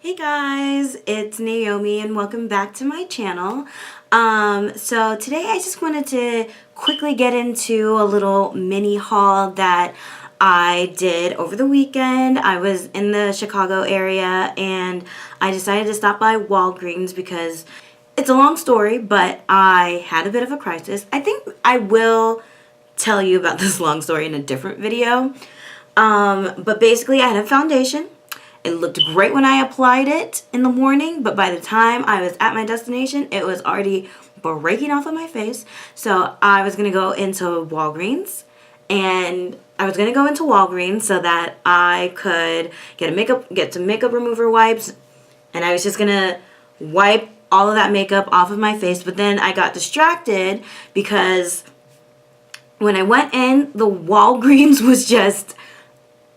Hey guys, it's Naomi and welcome back to my channel. So today I just wanted to quickly get into a little mini haul that I did over the weekend. I was in the Chicago area and I decided to stop by Walgreens because it's a long story, but I had a bit of a crisis. I think I will tell you about this long story in a different video. But basically I had a foundation. It looked great when I applied it in the morning, but by the time I was at my destination, it was already breaking off of my face. So I was going to go into Walgreens, and I was going to go into Walgreens so that I could get some makeup remover wipes, and I was just going to wipe all of that makeup off of my face. But then I got distracted because when I went in, the Walgreens was just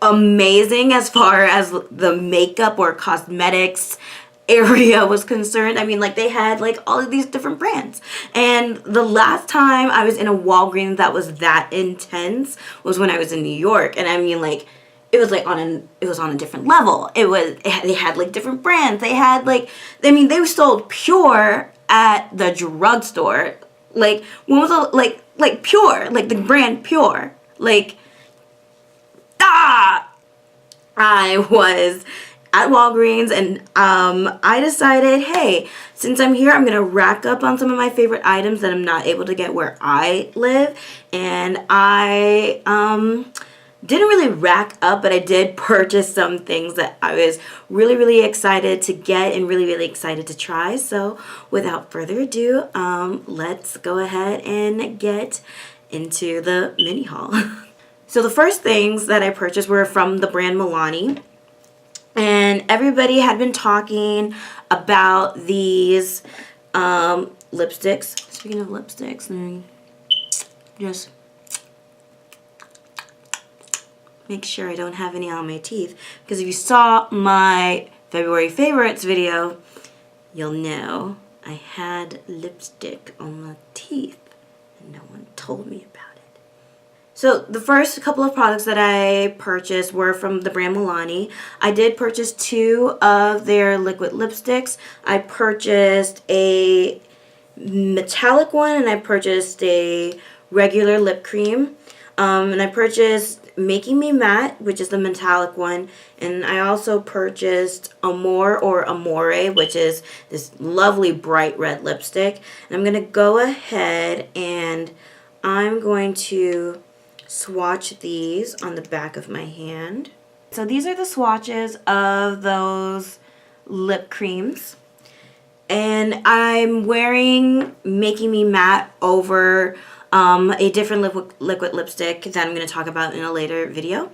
amazing as far as the makeup or cosmetics area was concerned. I mean, like, they had like all of these different brands, and the last time I was in a Walgreens that was that intense was when I was in New York. And I mean, like, it was like it was on a different level. They had like different brands. They had like, I mean, they sold Pure at the drugstore. Like, when was the like Pure, like the brand Pure, like, I was at Walgreens, and I decided, hey, since I'm here, I'm going to rack up on some of my favorite items that I'm not able to get where I live. And I didn't really rack up, but I did purchase some things that I was really, really excited to get and really, really excited to try. So without further ado, let's go ahead and get into the mini haul. So the first things that I purchased were from the brand Milani, and everybody had been talking about these lipsticks. Speaking of lipsticks, let me just make sure I don't have any on my teeth, because if you saw my February favorites video, you'll know I had lipstick on my teeth and no one told me about it. So the first couple of products that I purchased were from the brand Milani. I did purchase 2 of their liquid lipsticks. I purchased a metallic one and I purchased a regular lip cream. And I purchased Making Me Matte, which is the metallic one. And I also purchased Amore or Amore, which is this lovely bright red lipstick. And I'm going to go ahead and I'm going to swatch these on the back of my hand. So these are the swatches of those lip creams, and I'm wearing Making Me Matte over a different liquid lipstick that I'm going to talk about in a later video.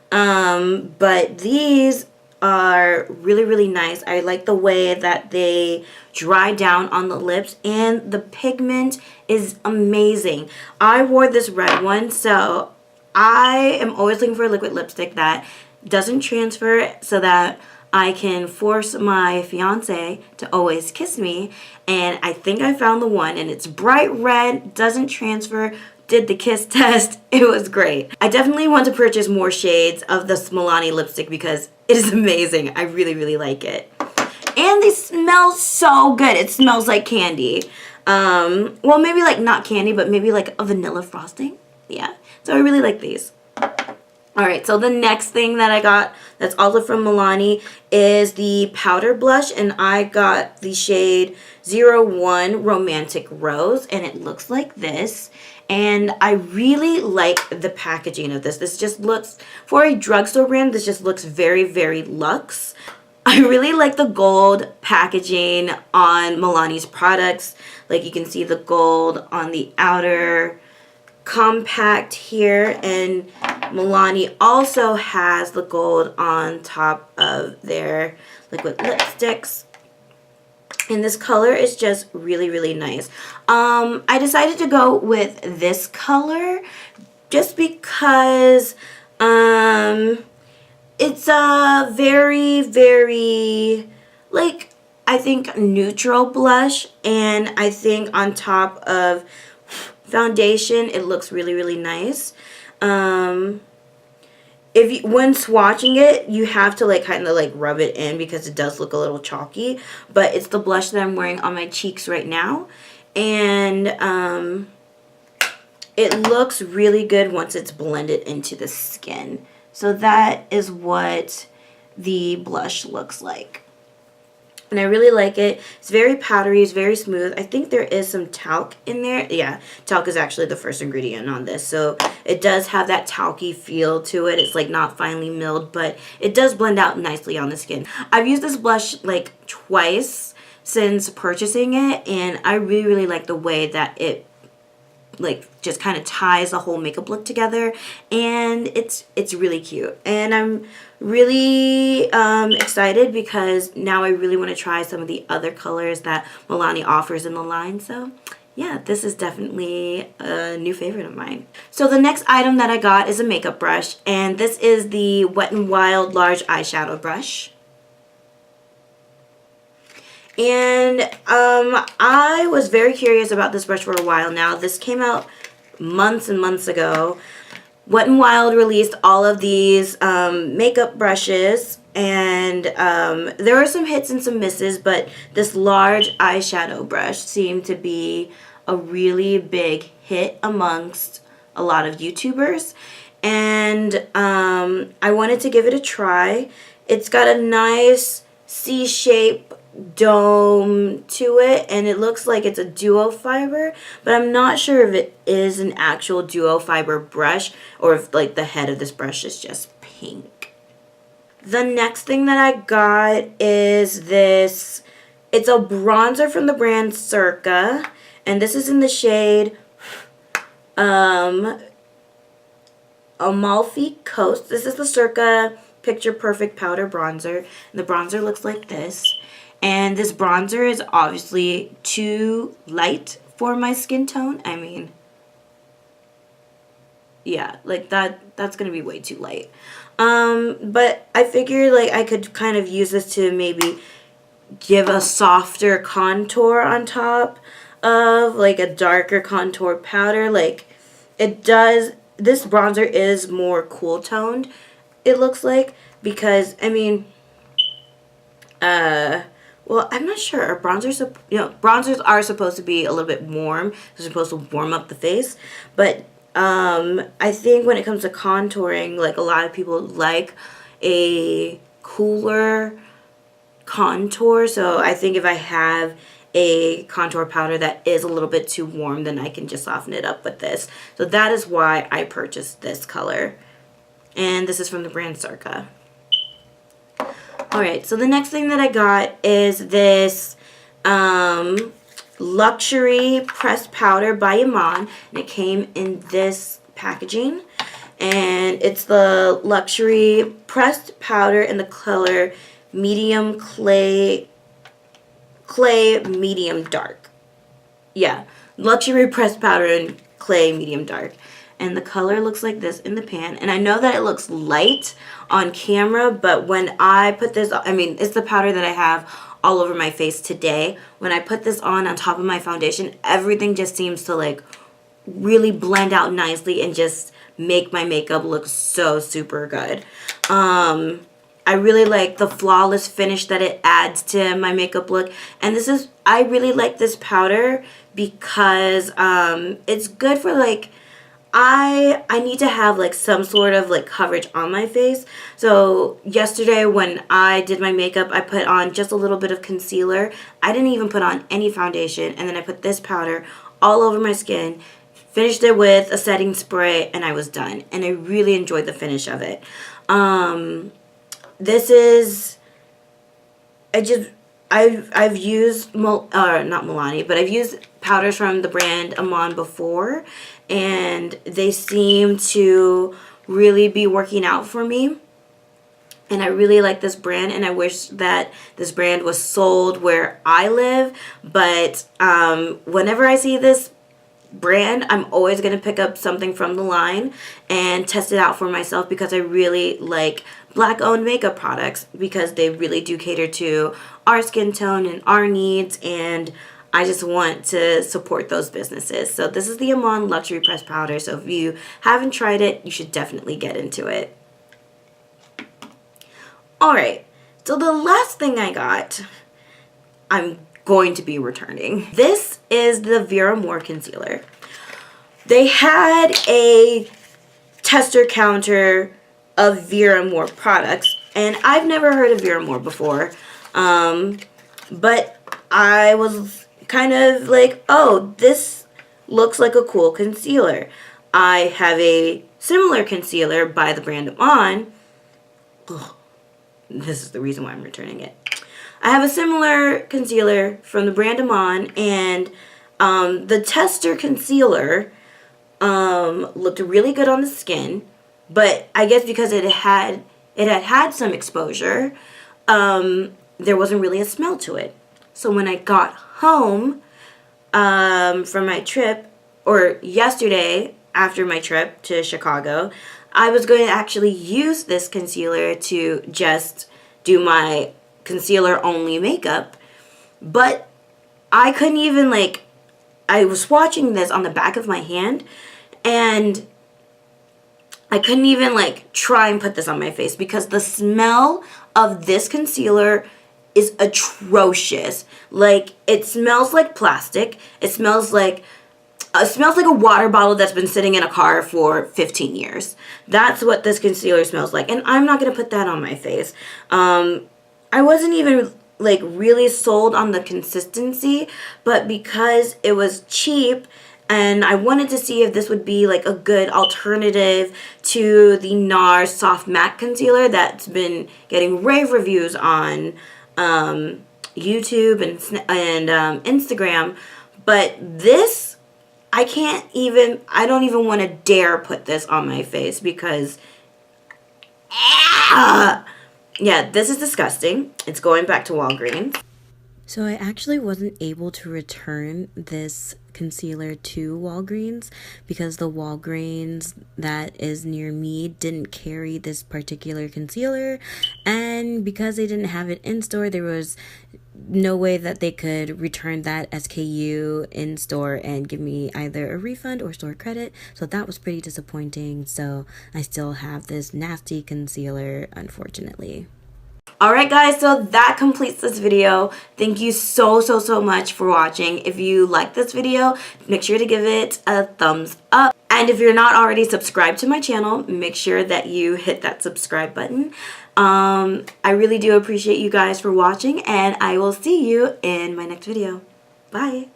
But these are really, really nice. I like the way that they dry down on the lips, and the pigment is amazing. I wore this red one, so I am always looking for a liquid lipstick that doesn't transfer so that I can force my fiance to always kiss me, and I think I found the one, and it's bright red, doesn't transfer. Did the kiss test. It was great. I definitely want to purchase more shades of this Milani lipstick because it is amazing. I really, really like it. And they smell so good. It smells like candy. Well, maybe like not candy, but maybe like a vanilla frosting. Yeah. So I really like these. Alright, so the next thing that I got that's also from Milani is the powder blush, and I got the shade 01 Romantic Rose, and it looks like this. And I really like the packaging of this. This just looks, for a drugstore brand, this just looks very, very luxe. I really like the gold packaging on Milani's products. Like, you can see the gold on the outer compact here, and Milani also has the gold on top of their liquid lipsticks, and this color is just really, really nice. I decided to go with this color just because it's a very, very, like, I think neutral blush, and I think on top of foundation it looks really, really nice. when swatching it, you have to like kind of like rub it in because it does look a little chalky. But it's the blush that I'm wearing on my cheeks right now, and it looks really good once it's blended into the skin. So that is what the blush looks like. And I really like it. It's very powdery. It's very smooth. I think there is some talc in there. Yeah, talc is actually the first ingredient on this. So it does have that talky feel to it. It's like not finely milled, but it does blend out nicely on the skin. I've used this blush like twice since purchasing it, and I really, really like the way that it like just kind of ties the whole makeup look together, and it's really cute. And I'm really excited because now I really want to try some of the other colors that Milani offers in the line. So yeah, this is definitely a new favorite of mine. So the next item that I got is a makeup brush, and this is the Wet n Wild large eyeshadow brush. And I was very curious about this brush for a while now. This came out months and months ago. Wet n Wild released all of these makeup brushes, and there were some hits and some misses, but this large eyeshadow brush seemed to be a really big hit amongst a lot of YouTubers, and I wanted to give it a try. It's got a nice C-shape dome to it, and it looks like it's a duo fiber, but I'm not sure if it is an actual duo fiber brush or if like the head of this brush is just pink. The next thing that I got is this. It's a bronzer from the brand Circa, and this is in the shade Amalfi Coast. This is the Circa Picture Perfect Powder Bronzer, and the bronzer looks like this. And this bronzer is obviously too light for my skin tone. I mean, yeah, like that's gonna be way too light. But I figured like I could kind of use this to maybe give a softer contour on top of like a darker contour powder. Like it does, this bronzer is more cool toned, it looks like, because I mean, well, I'm not sure. Bronzers are supposed to be a little bit warm. They're supposed to warm up the face. But I think when it comes to contouring, like a lot of people like a cooler contour. So I think if I have a contour powder that is a little bit too warm, then I can just soften it up with this. So that is why I purchased this color. And this is from the brand Circa. Alright, so the next thing that I got is this luxury pressed powder by Iman, and it came in this packaging, and it's the luxury pressed powder in the color medium clay medium dark. Yeah, luxury pressed powder in clay medium dark. And the color looks like this in the pan. And I know that it looks light on camera, but when I put this, I mean, it's the powder that I have all over my face today. When I put this on top of my foundation, everything just seems to like really blend out nicely and just make my makeup look so super good. I really like the flawless finish that it adds to my makeup look. And I really like this powder because it's good for like, I need to have like some sort of like coverage on my face. So yesterday when I did my makeup, I put on just a little bit of concealer. I didn't even put on any foundation, and then I put this powder all over my skin, finished it with a setting spray, and I was done. And I really enjoyed the finish of it. This is, I've used, not Milani, but I've used powders from the brand Iman before, and they seem to really be working out for me. And I really like this brand, and I wish that this brand was sold where I live. But whenever I see this brand, I'm always going to pick up something from the line and test it out for myself, because I really like Black-owned makeup products, because they really do cater to our skin tone and our needs, and I just want to support those businesses. So this is the Iman Luxury Pressed Powder. So if you haven't tried it, you should definitely get into it. Alright, so the last thing I got, I'm going to be returning. This is the Vera Moore concealer. They had a tester counter of Vera Moore products, and I've never heard of Vera Moore before, but I was kind of like, oh, this looks like a cool concealer. I have a similar concealer by the brand On. Ugh, this is the reason why I'm returning it. I have a similar concealer from the brand On, and the tester concealer looked really good on the skin, but I guess because it had some exposure, there wasn't really a smell to it. So when I got home from my trip, or yesterday after my trip to Chicago, I was going to actually use this concealer to just do my concealer only makeup, but I couldn't even, like, I was swatching this on the back of my hand, and I couldn't even, like, try and put this on my face because the smell of this concealer is atrocious. Like, it smells like plastic. It smells like a water bottle that's been sitting in a car for 15 years. That's what this concealer smells like, and I'm not going to put that on my face. I wasn't even, like, really sold on the consistency, but because it was cheap and I wanted to see if this would be, like, a good alternative to the NARS Soft Matte Concealer that's been getting rave reviews on YouTube and Instagram. But this, I don't even want to dare put this on my face because, yeah, this is disgusting. It's going back to Walgreens. So I actually wasn't able to return this concealer to Walgreens because the Walgreens that is near me didn't carry this particular concealer, and because they didn't have it in store, there was no way that they could return that SKU in store and give me either a refund or store credit. So that was pretty disappointing. So I still have this nasty concealer, unfortunately. Alright guys, so that completes this video. Thank you so much for watching. If you like this video, make sure to give it a thumbs up. And if you're not already subscribed to my channel, make sure that you hit that subscribe button. I really do appreciate you guys for watching, and I will see you in my next video. Bye!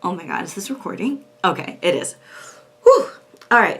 Oh my god, is this recording? Okay, it is. Whew! Alright.